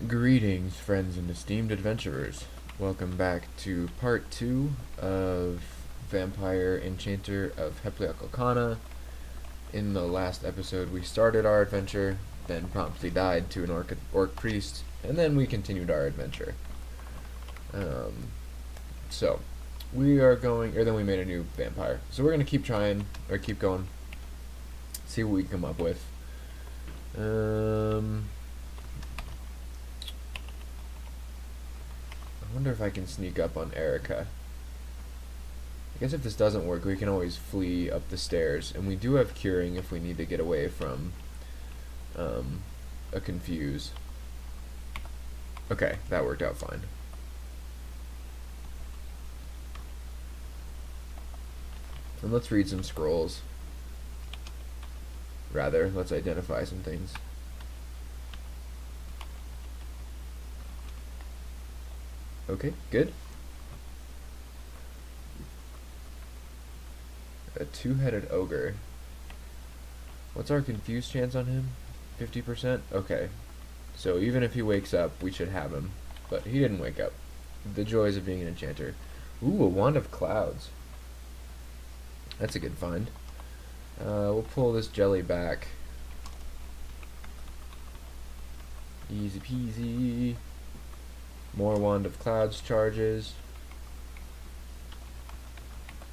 Greetings, friends and esteemed adventurers. Welcome back to part 2 of Vampire Enchanter of Hepliakalkana. In the last episode, we started our adventure, then promptly died to an orc priest, and then we continued our adventure. So, we are going, or then we made a new vampire. So we're going to keep trying, or keep going, see what we can come up with. I wonder if I can sneak up on Erica. I guess if this doesn't work, we can always flee up the stairs, and we do have curing if we need to get away from a confuse. Okay, that worked out fine. And let's read some scrolls. Rather, let's identify some things. Okay, good. A two-headed ogre. What's our confused chance on him? 50%? Okay. So even if he wakes up, we should have him. But he didn't wake up. The joys of being an enchanter. Ooh, a wand of clouds. That's a good find. We'll pull this jelly back. Easy peasy. More wand of clouds charges.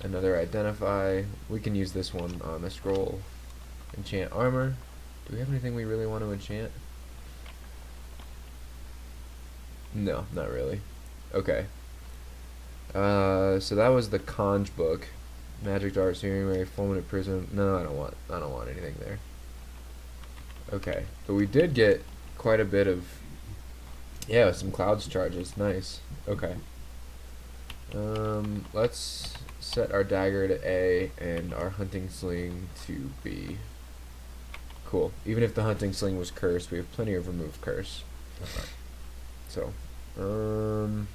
Another identify. We can use this one on the scroll. Enchant armor. Do we have anything we really want to enchant? No, not really. Okay. So that was the conj book. Magic dart, searing ray, fulminate prism. No, I don't want anything there. Okay, but we did get quite a bit of, yeah, some clouds charges. Nice. Okay. Let's set our dagger to A and our hunting sling to B. Cool. Even if the hunting sling was cursed, we have plenty of remove curse. So, we'll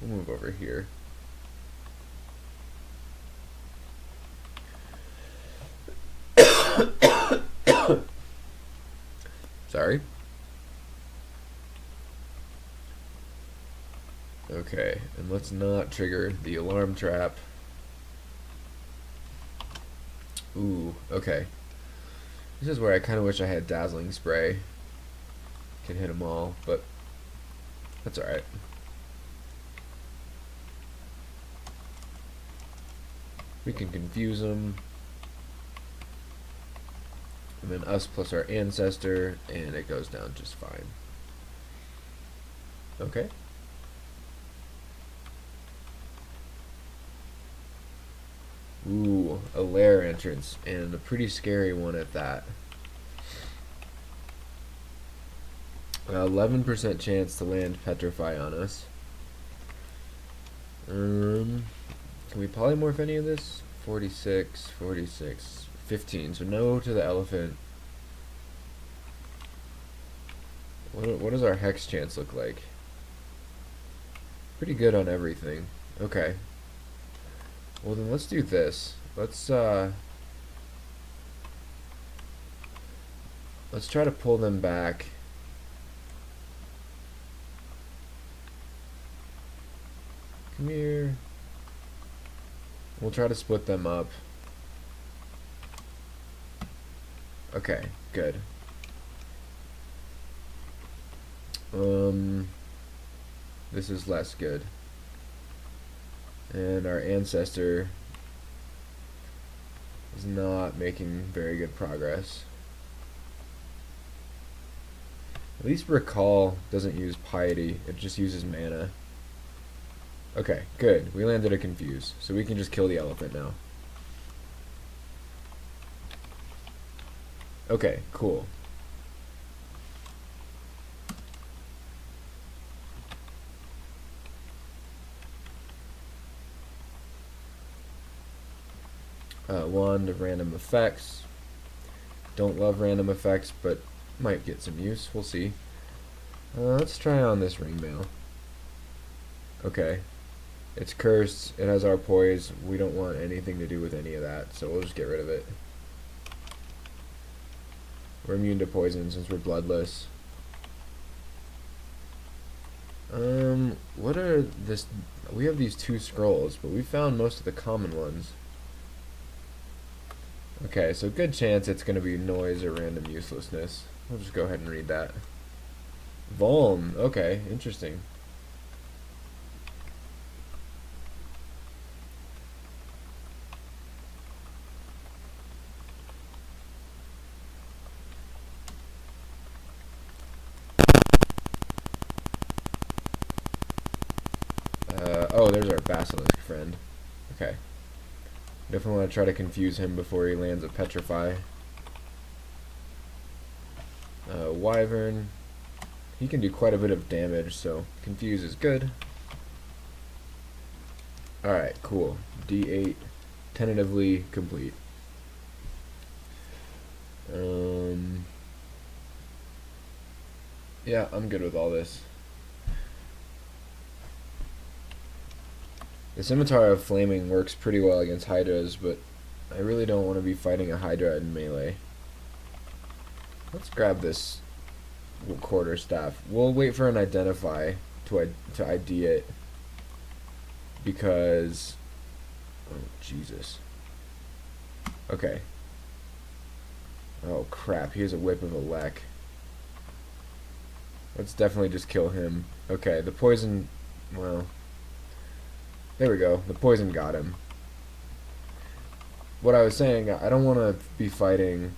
move over here. Sorry. Okay, and let's not trigger the alarm trap. Ooh, okay. This is where I kind of wish I had dazzling spray. Can hit them all, but that's alright. We can confuse them. And then us plus our ancestor, and it goes down just fine. Okay. Ooh, a lair entrance, and a pretty scary one at that. 11% chance to land petrify on us. Can we polymorph any of this? 46, 46, 15. So no to the elephant. What does our hex chance look like? Pretty good on everything. Okay. Well then let's do this. Let's try to pull them back. Come here. We'll try to split them up. Okay, good. This is less good. And our ancestor is not making very good progress. At least recall doesn't use piety, it just uses mana. Okay, good. We landed a confuse, so we can just kill the elephant now. Okay, cool. Wand of random effects. Don't love random effects, but might get some use. We'll see. Let's try on this ring mail. Okay. It's cursed. It has our poise. We don't want anything to do with any of that, so we'll just get rid of it. We're immune to poison since we're bloodless. What are this? We have these 2 scrolls, but we found most of the common ones. Okay, so good chance it's gonna be noise or random uselessness. We'll just go ahead and read that. Vuln. Okay, interesting. Oh, there's our basilisk friend. Okay. Definitely want to try to confuse him before he lands a petrify. Wyvern. He can do quite a bit of damage, so confuse is good. Alright, cool. D8. Tentatively complete. Yeah, I'm good with all this. The Scimitar of Flaming works pretty well against Hydras, but I really don't want to be fighting a Hydra in melee. Let's grab this quarterstaff. We'll wait for an Identify to ID it, because... Oh, Jesus. Okay. Oh, crap. He has a Whip of Elec. Let's definitely just kill him. Okay, the poison... Well... There we go. The poison got him. What I was saying, I don't want to be fighting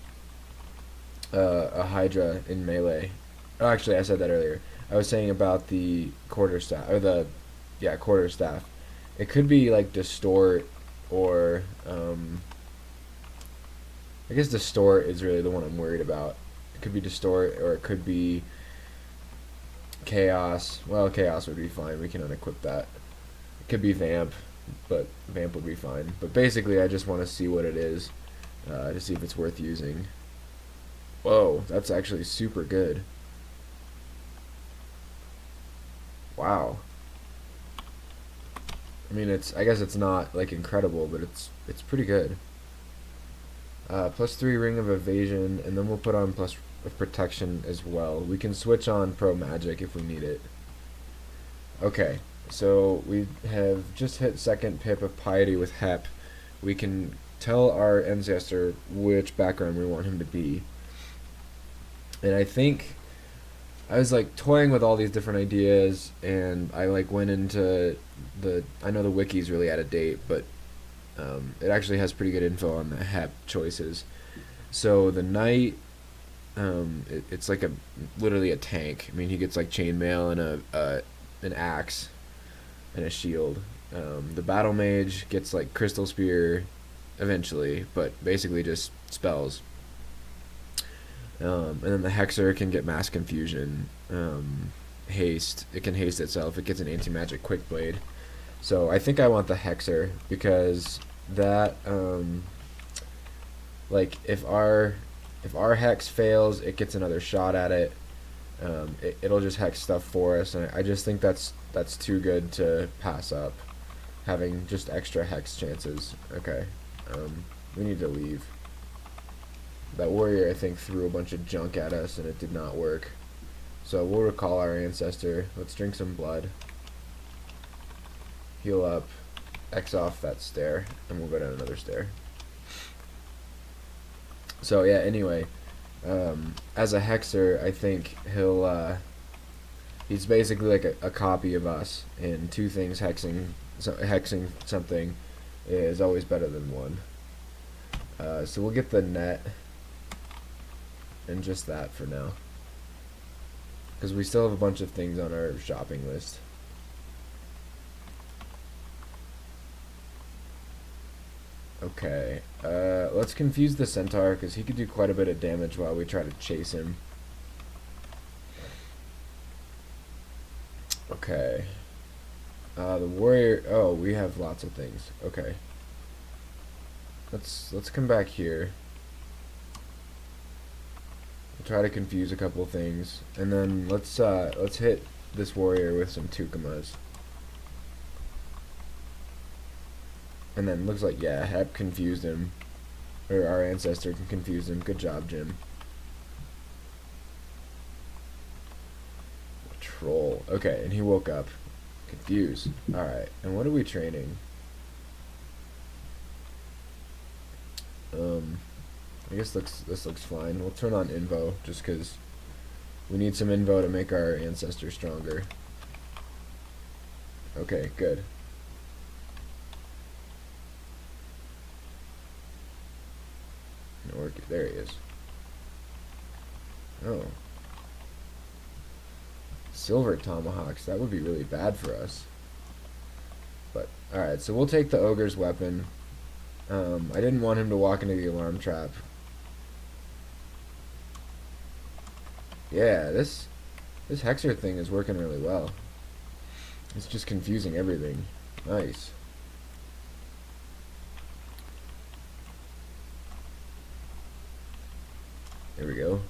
a Hydra in melee. Oh, actually, I said that earlier. I was saying about the quarterstaff, or the, yeah, quarterstaff. It could be like Distort, or I guess Distort is really the one I'm worried about. It could be Distort, or it could be Chaos. Well, Chaos would be fine. We can unequip that. Could be Vamp, but Vamp would be fine. But basically, I just want to see what it is, to see if it's worth using. Whoa, that's actually super good. Wow. I mean, I guess it's not like incredible, but it's pretty good. +3 Ring of Evasion, and then we'll put on plus protection as well. We can switch on Pro Magic if we need it. Okay. So we have just hit 2nd pip of Piety with Hep. We can tell our ancestor which background we want him to be. And I think I was like toying with all these different ideas, and I like went into I know the wiki's really out of date, but it actually has pretty good info on the Hep choices. So the knight, it's like literally a tank. I mean, he gets like chainmail and an axe and a shield. The battle mage gets like crystal spear eventually, but basically just spells. And then the hexer can get mass confusion, haste. It can haste itself. It gets an anti-magic quick blade. So I think I want the hexer, because that like if our hex fails, it gets another shot at it. It'll just hex stuff for us, and I just think that's too good to pass up, having just extra hex chances. Okay, we need to leave. That warrior, I think, threw a bunch of junk at us, and it did not work. So we'll recall our ancestor. Let's drink some blood. Heal up. X off that stair, and we'll go down another stair. So yeah, anyway, as a hexer, I think he's basically like a copy of us, and 2 things hexing something is always better than 1. So we'll get the net and just that for now, because we still have a bunch of things on our shopping list. Okay, let's confuse the centaur, because he could do quite a bit of damage while we try to chase him. Okay. The warrior... Oh, we have lots of things. Okay. Let's come back here. We'll try to confuse a couple things, and then let's hit this warrior with some Tukumas. And then looks like, yeah, Hep confused him, or our ancestor can confuse him. Good job, Jim. control. Okay, and he woke up. Confused. Alright, and what are we training? I guess this looks fine. We'll turn on Invo, just because we need some Invo to make our ancestor stronger. Okay, good. There he is. Oh. Silver tomahawks. That would be really bad for us. But, alright, so we'll take the ogre's weapon. I didn't want him to walk into the alarm trap. Yeah, this hexer thing is working really well. It's just confusing everything. Nice. There we go.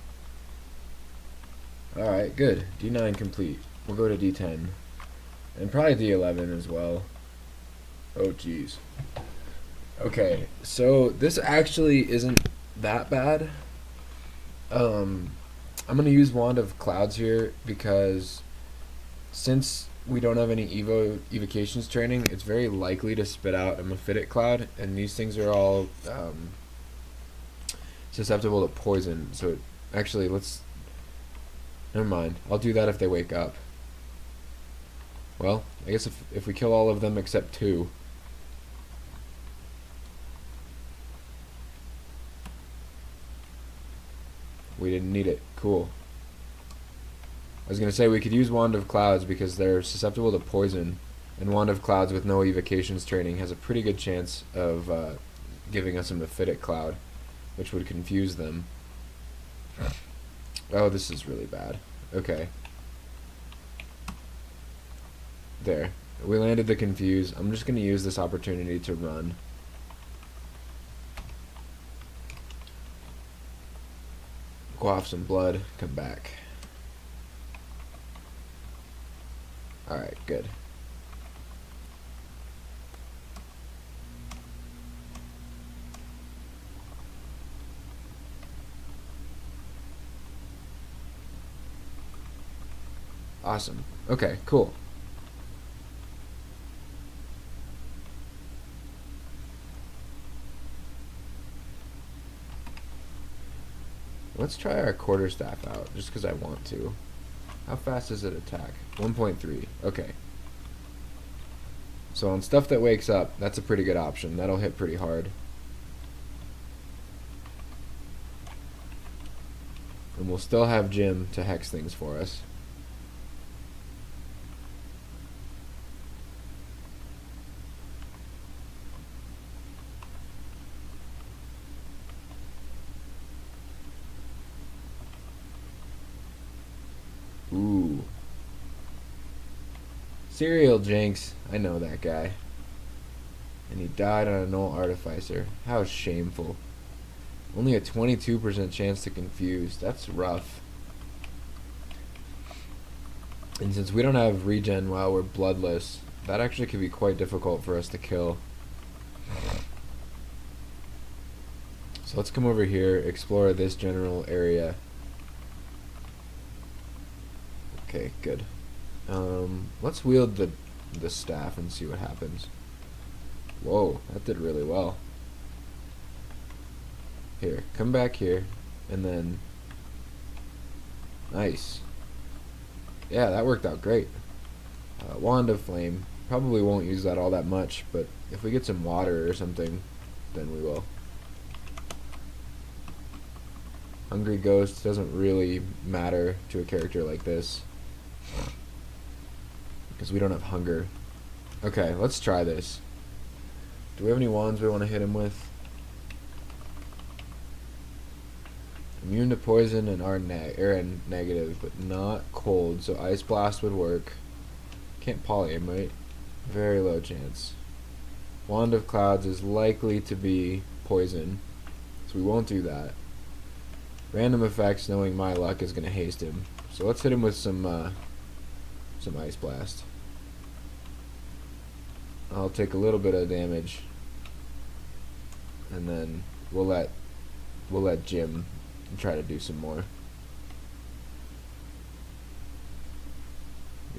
Alright, good. D9 complete. We'll go to D10. And probably D11 as well. Oh, jeez. Okay, so this actually isn't that bad. I'm going to use Wand of Clouds here because since we don't have any evocations training, it's very likely to spit out a Mephitic Cloud, and these things are all susceptible to poison. So actually, never mind. I'll do that if they wake up. Well, I guess if we kill all of them except 2. We didn't need it. Cool. I was going to say we could use Wand of Clouds because they're susceptible to poison, and Wand of Clouds with no evocations training has a pretty good chance of giving us a Mephitic Cloud, which would confuse them. Oh, this is really bad. Okay. There. We landed the confuse. I'm just going to use this opportunity to run. Go off some blood, come back. Alright, good. Awesome. Okay, cool. Let's try our quarterstaff out, just because I want to. How fast does it attack? 1.3. Okay. So on stuff that wakes up, that's a pretty good option. That'll hit pretty hard. And we'll still have Jim to hex things for us. Ooh. Serial Jinx. I know that guy. And he died on a null artificer. How shameful. Only a 22% chance to confuse. That's rough. And since we don't have regen while we're bloodless, that actually could be quite difficult for us to kill. So let's come over here, explore this general area. Okay, good. Let's wield the staff and see what happens. Whoa, that did really well. Here, come back here, and then... Nice. Yeah, that worked out great. Wand of Flame. Probably won't use that all that much, but if we get some water or something, then we will. Hungry Ghost doesn't really matter to a character like this, because we don't have hunger. Okay, let's try this. Do we have any wands we want to hit him with? Immune to poison and are negative, but not cold, so Ice Blast would work. Can't poly him, right? Very low chance. Wand of Clouds is likely to be poison, so we won't do that. Random effects, knowing my luck, is going to haste him. So let's hit him with some Ice Blast. I'll take a little bit of damage, and then we'll let Jim try to do some more.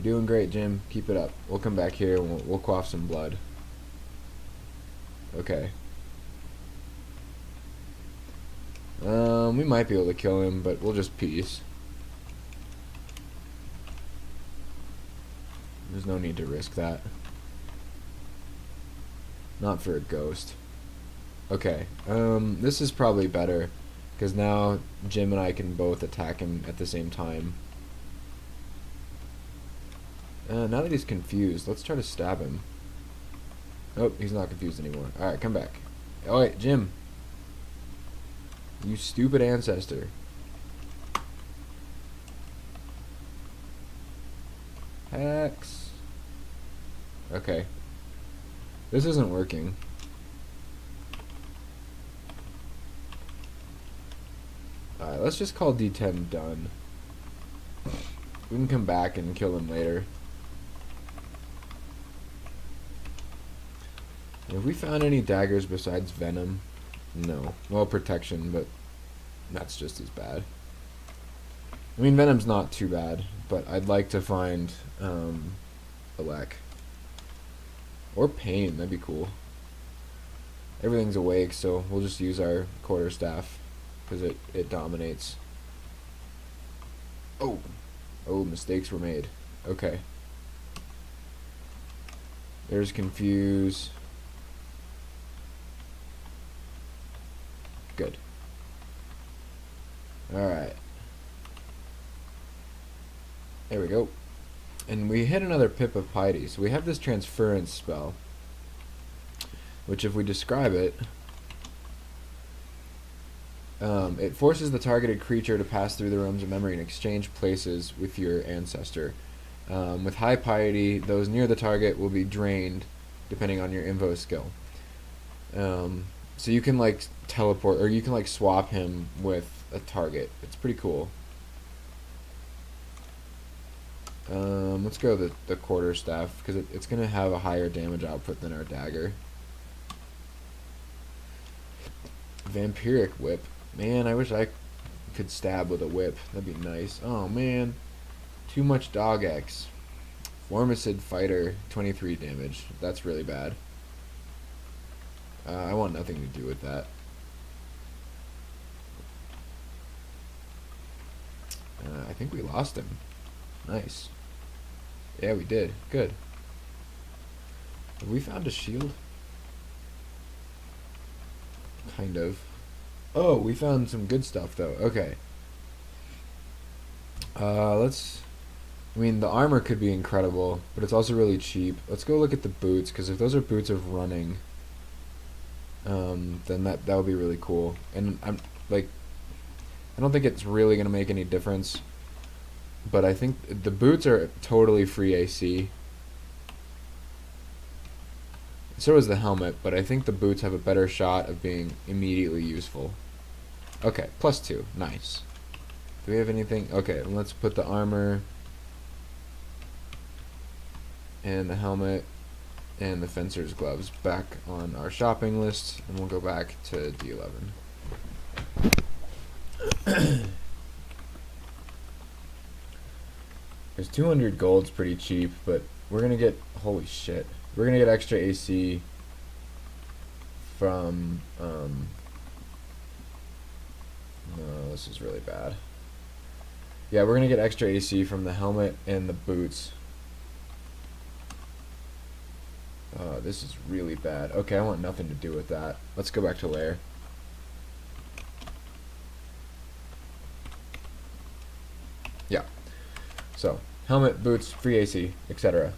You're doing great, Jim. Keep it up. We'll come back here and we'll quaff some blood. Okay. We might be able to kill him, but we'll just peace. There's no need to risk that. Not for a ghost. Okay. This is probably better, because now Jim and I can both attack him at the same time. Now that he's confused, let's try to stab him. Oh, he's not confused anymore. Alright, come back. Oh, wait, Jim. You stupid ancestor. Hex. Okay. This isn't working. Alright, let's just call D10 done. We can come back and kill him later. Have we found any daggers besides venom? No. Well, protection, but that's just as bad. I mean, venom's not too bad, but I'd like to find elec. Or pain, that'd be cool. Everything's awake, so we'll just use our quarterstaff, because it dominates. Oh! Oh, mistakes were made. Okay. There's confuse. Good. Alright. There we go. And we hit another Pip of Piety. So we have this transference spell, which if we describe it, it forces the targeted creature to pass through the realms of memory and exchange places with your ancestor. With high piety, those near the target will be drained, depending on your invo skill. So you can like teleport, or you can like swap him with a target. It's pretty cool. Let's go the quarterstaff, because it's going to have a higher damage output than our dagger. Vampiric whip. Man, I wish I could stab with a whip. That'd be nice. Oh man, too much dog X. Formicid fighter, 23 damage. That's really bad. I want nothing to do with that. I think we lost him. Nice. Yeah, we did. Good. Have we found a shield? Kind of. Oh, we found some good stuff, though. Okay. I mean, the armor could be incredible, but it's also really cheap. Let's go look at the boots, because if those are boots of running, then that would be really cool. And I don't think it's really going to make any difference, but I think the boots are totally free AC. So is the helmet, but I think the boots have a better shot of being immediately useful. Okay, +2. Nice. Do we have anything? Okay, let's put the armor and the helmet and the fencer's gloves back on our shopping list, and we'll go back to D11. There's 200 gold's pretty cheap, but we're gonna get, holy shit, we're gonna get extra AC from no, this is really bad. Yeah, we're gonna get extra AC from the helmet and the boots. This is really bad. Okay, I want nothing to do with that. Let's go back to lair. Yeah. So, helmet, boots, free AC, etc.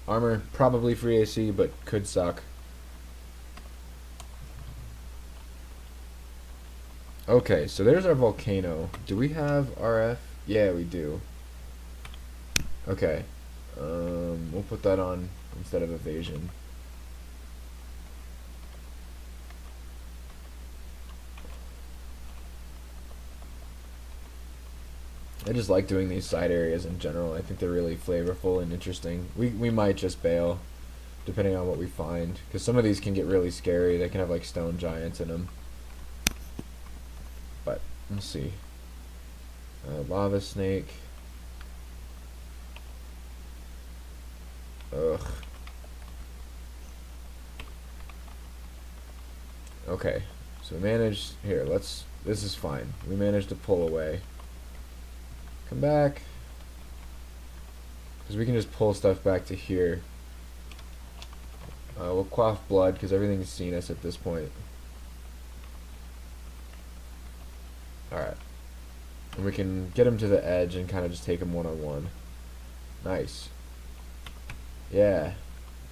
Armor, probably free AC, but could suck. Okay, so there's our volcano. Do we have RF? Yeah, we do. Okay. We'll put that on instead of evasion. I just like doing these side areas in general. I think they're really flavorful and interesting. We might just bail, depending on what we find, because some of these can get really scary. They can have like stone giants in them. But let's see. Lava snake. Ugh. Okay. So we managed... Here, let's... This is fine. We managed to pull away. Come back. Because we can just pull stuff back to here. We'll quaff blood because everything's seen us at this point. Alright. And we can get him to the edge and kind of just take him one-on-one. Nice. Yeah.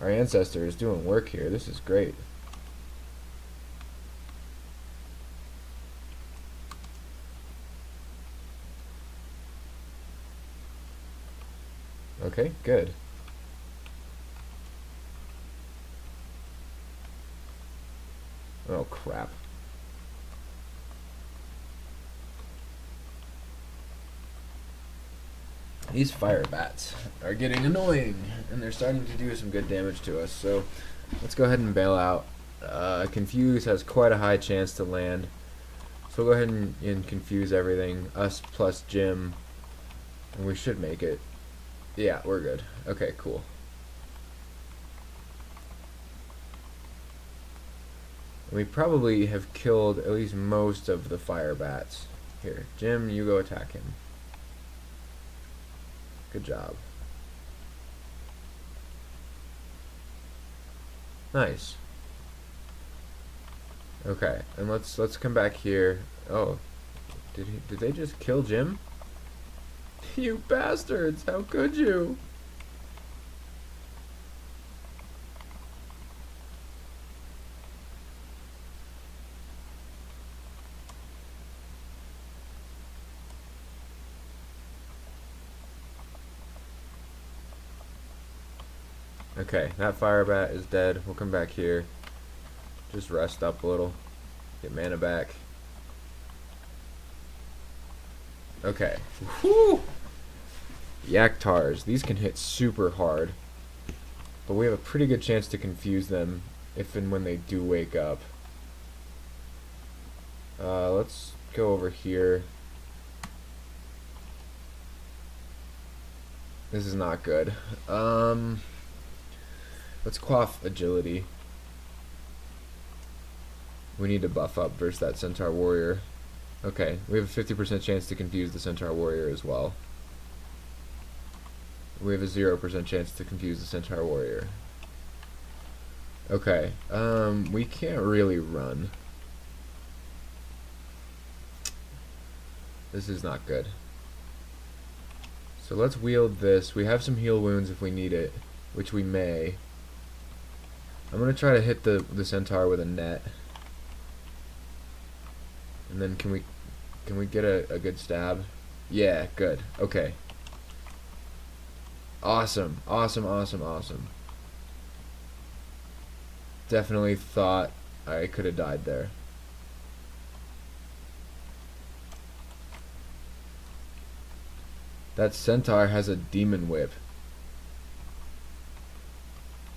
Our ancestor is doing work here. This is great. Okay, good. Oh, crap. These fire bats are getting annoying, and they're starting to do some good damage to us, so let's go ahead and bail out. Confuse has quite a high chance to land, so we'll go ahead and confuse everything. Us plus Jim, and we should make it. Yeah, we're good. Okay, cool. We probably have killed at least most of the fire bats. Here, Jim, you go attack him. Good job. Nice. Okay, and let's come back here. Oh, did they just kill Jim? You bastards! How could you? Okay, that fire bat is dead. We'll come back here. Just rest up a little. Get mana back. Okay. Whew! Yaktars. These can hit super hard. But we have a pretty good chance to confuse them if and when they do wake up. Let's go over here. This is not good. Let's quaff agility. We need to buff up versus that Centaur Warrior. Okay, we have a 50% chance to confuse the Centaur Warrior as well. We have a 0% chance to confuse the Centaur Warrior. Okay, we can't really run. This is not good. So let's wield this. We have some heal wounds if we need it, which we may. I'm gonna try to hit the Centaur with a net. And then can we get a good stab? Yeah, good. Okay. Awesome. Awesome, awesome, awesome. Definitely thought I could have died there. That Centaur has a demon whip.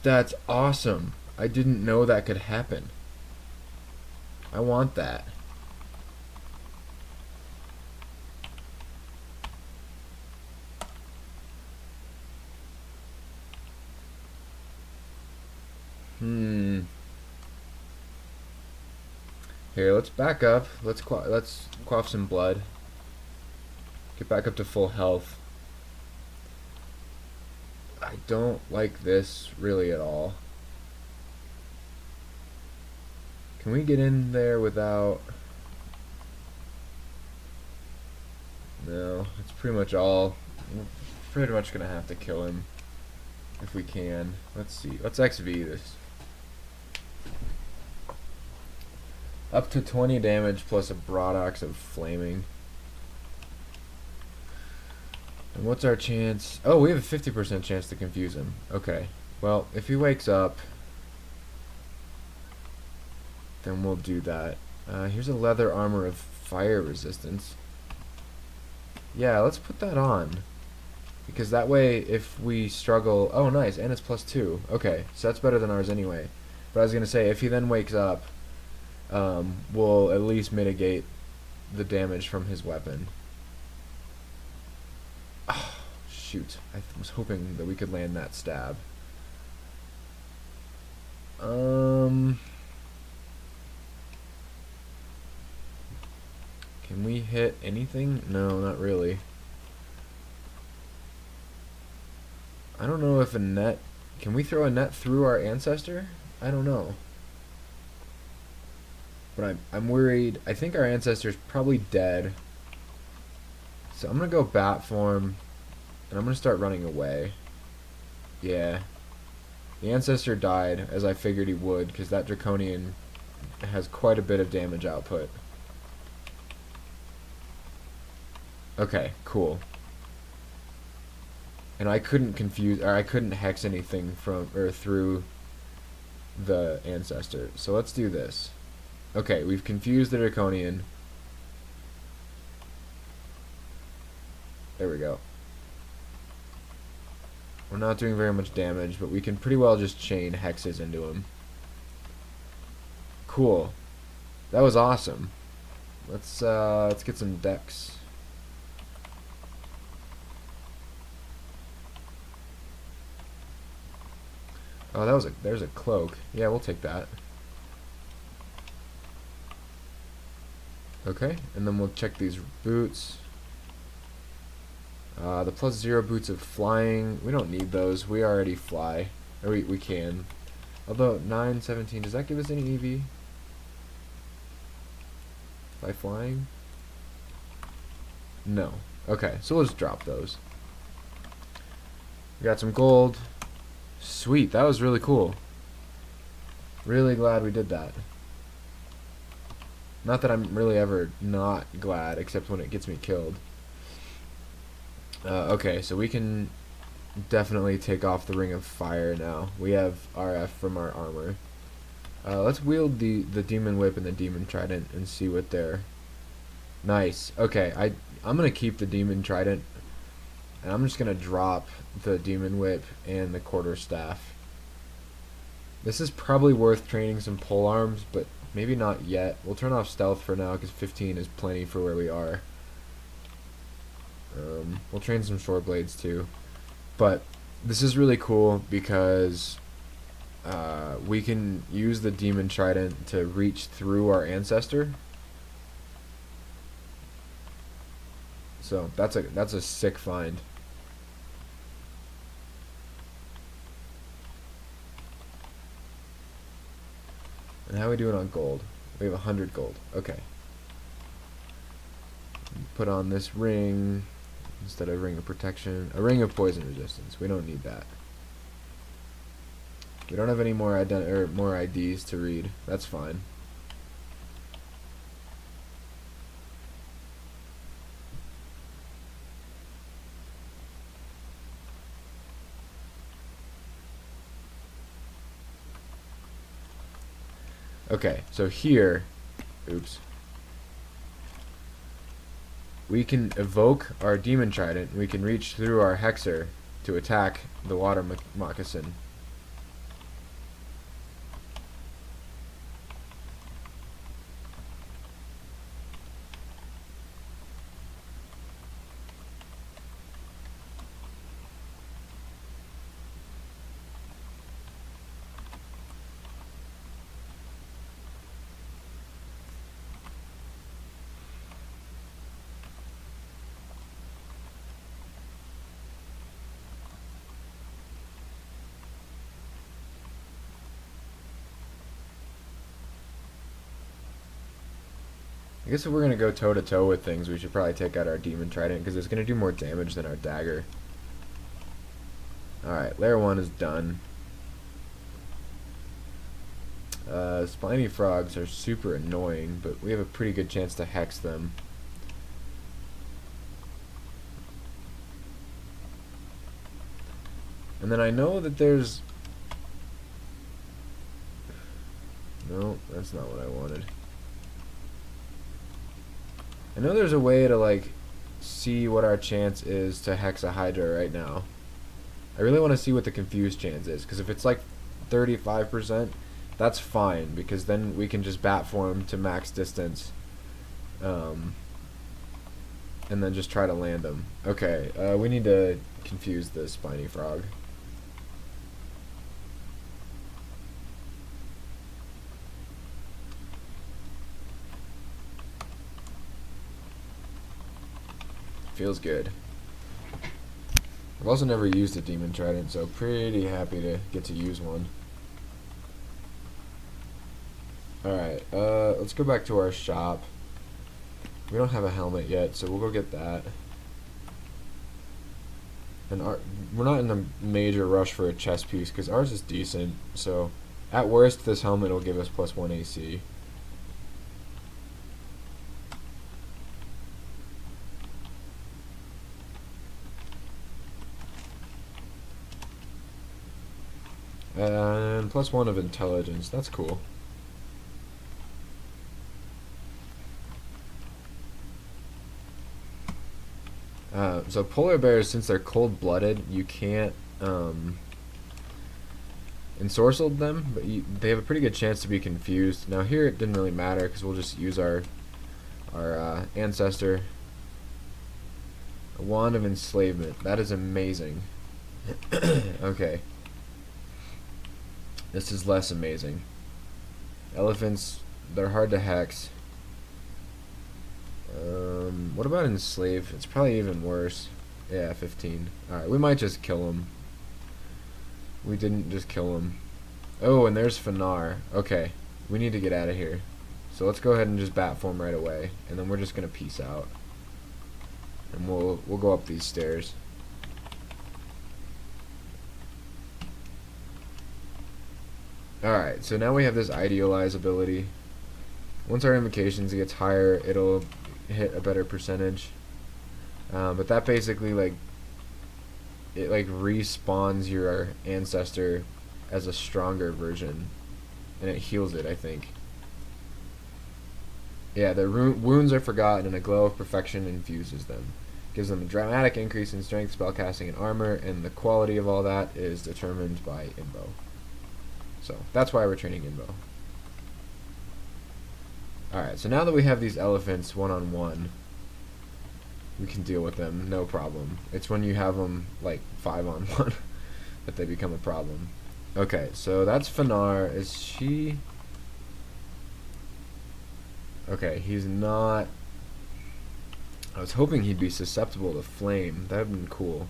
That's awesome. I didn't know that could happen. I want that. Here, let's back up. Let's quaff some blood. Get back up to full health. I don't like this really at all. Can we get in there without... No, it's pretty much all. We're pretty much gonna have to kill him if we can. Let's see. Let's XV this. Up to 20 damage plus a Broadox of Flaming. And what's our chance? Oh, we have a 50% chance to confuse him. Okay. Well, if he wakes up, then we'll do that. Here's a leather armor of fire resistance. Yeah, let's put that on. Because that way, if we struggle... Oh, nice. And it's +2. Okay, so that's better than ours anyway. But I was going to say, if he then wakes up, we'll at least mitigate the damage from his weapon. Oh, shoot. I was hoping that we could land that stab. Can we hit anything? No, not really. I don't know if a net... Can we throw a net through our ancestor? I don't know. But I'm worried. I think our ancestor's probably dead. So I'm going to go bat form. And I'm going to start running away. Yeah. The ancestor died, as I figured he would, because that draconian has quite a bit of damage output. Okay, cool. And I couldn't confuse, or I couldn't hex anything from or through the ancestor. So let's do this. Okay, we've confused the draconian. There we go. We're not doing very much damage, but we can pretty well just chain hexes into him. Cool. That was awesome. Let's get some decks. Oh, there's a cloak. Yeah, we'll take that. Okay, and then we'll check these boots. The +0 boots of flying, we don't need those. We already fly. Or we can. Although, 9, 17, does that give us any EV? By flying? No. Okay, so we'll just drop those. We got some gold. Sweet, that was really cool. Really glad we did that. Not that I'm really ever not glad, except when it gets me killed. Okay, so we can definitely take off the Ring of Fire now. We have RF from our armor. Let's wield the Demon Whip and the Demon Trident and see what they're... Nice. Okay, I'm going to keep the Demon Trident. And I'm just going to drop the Demon Whip and the Quarterstaff. This is probably worth training some pole arms, but maybe not yet. We'll turn off stealth for now because 15 is plenty for where we are. We'll train some short blades too. But this is really cool because we can use the Demon Trident to reach through our ancestor. So that's a sick find. And how are we doing on gold? We have 100 gold. Okay. Put on this ring instead of ring of protection. A ring of poison resistance. We don't need that. We don't have any more more IDs to read. That's fine. Okay, so here, oops, we can evoke our Demon Trident. We can reach through our Hexer to attack the Water Moccasin. I guess if we're going to go toe-to-toe with things, we should probably take out our Demon Trident, because it's going to do more damage than our dagger. Alright, layer 1 is done. Spiny frogs are super annoying, but we have a pretty good chance to hex them. And then I know that there's... No, that's not what I wanted. I know there's a way to, like, see what our chance is to hex a Hydra right now. I really want to see what the confused chance is, because if it's like 35%, that's fine, because then we can just bat form to max distance, and then just try to land them. Okay, we need to confuse the spiny frog. Feels good. I've also never used a Demon Trident, so pretty happy to get to use one. Alright, let's go back to our shop. We don't have a helmet yet, so we'll go get that. And we're not in a major rush for a chest piece, because ours is decent, so at worst this helmet will give us +1 AC. And +1 of intelligence, that's cool. So polar bears, since they're cold-blooded, you can't ensorcel them, but they have a pretty good chance to be confused. Now here it didn't really matter because we'll just use our ancestor. A wand of enslavement. That is amazing. Okay. This is less amazing. Elephants, they're hard to hex. What about enslave? It's probably even worse. Yeah, 15. Alright, we might just kill him. We didn't just kill him. Oh, and there's Fanar. Okay, we need to get out of here. So let's go ahead and just bat form right away, and then we're just gonna peace out. And we'll go up these stairs. Alright, so now we have this idealize ability. Once our invocations gets higher, it'll hit a better percentage. But that basically it respawns your ancestor as a stronger version, and it heals it, I think. Yeah, their wounds are forgotten, and a glow of perfection infuses them. Gives them a dramatic increase in strength, spellcasting, and armor, and the quality of all that is determined by Invo. So that's why we're training Invo. Alright, so now that we have these elephants one-on-one, we can deal with them, no problem. It's when you have them, like, 5-on-1 that they become a problem. Okay, so that's Fanar. Is she... Okay, he's not... I was hoping he'd be susceptible to flame. That would have been cool.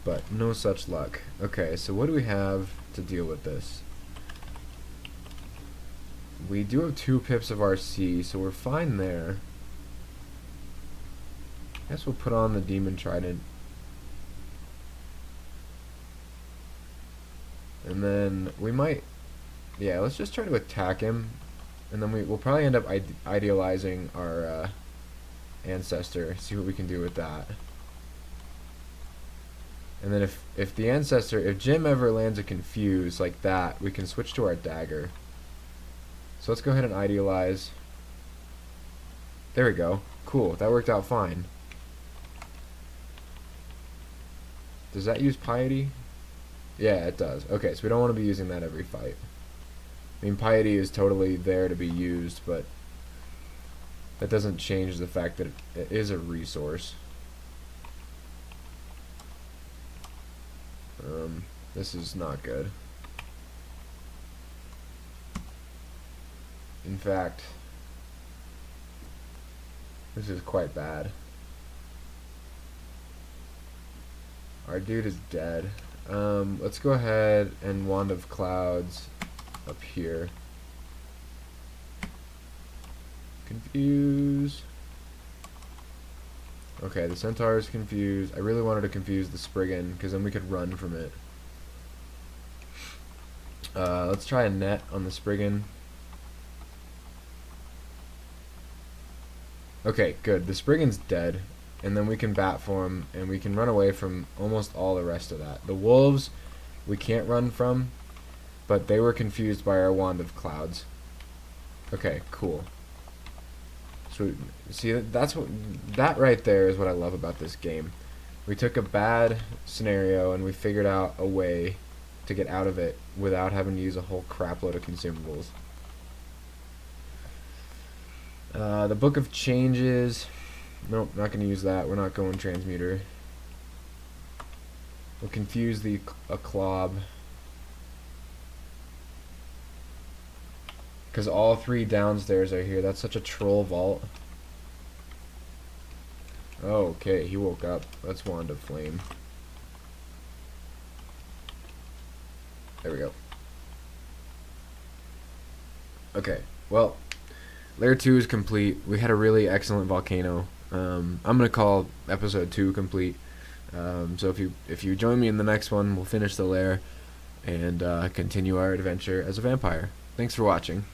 But no such luck. Okay, so what do we have to deal with this? We do have 2 pips of RC, so we're fine there. I guess we'll put on the Demon Trident. And then we might... Yeah, let's just try to attack him. And then we'll probably end up idealizing our ancestor. See what we can do with that. And then if the ancestor... If Jim ever lands a confuse like that, we can switch to our dagger. So let's go ahead and idealize. There we go. Cool. That worked out fine. Does that use piety? Yeah, it does. Okay, so we don't want to be using that every fight. I mean, piety is totally there to be used, but that doesn't change the fact that it is a resource. This is not good. In fact, this is quite bad. Our dude is dead. Let's go ahead and Wand of Clouds up here. Confuse. Okay, the Centaur is confused. I really wanted to confuse the Spriggan, because then we could run from it. Let's try a net on the Spriggan. Okay, good. The Spriggan's dead, and then we can bat form, and we can run away from almost all the rest of that. The wolves, we can't run from, but they were confused by our Wand of Clouds. Okay, cool. So, see, that right there is what I love about this game. We took a bad scenario, and we figured out a way to get out of it without having to use a whole crapload of consumables. The Book of Changes. Nope, not going to use that. We're not going Transmuter. We'll confuse a Clob. Because all 3 downstairs are here. That's such a troll vault. Oh, okay, he woke up. Let's Wand of Flame. There we go. Okay, well, Layer 2 is complete. We had a really excellent volcano. I'm gonna call episode 2 complete. So if you join me in the next one, we'll finish the lair and continue our adventure as a vampire. Thanks for watching.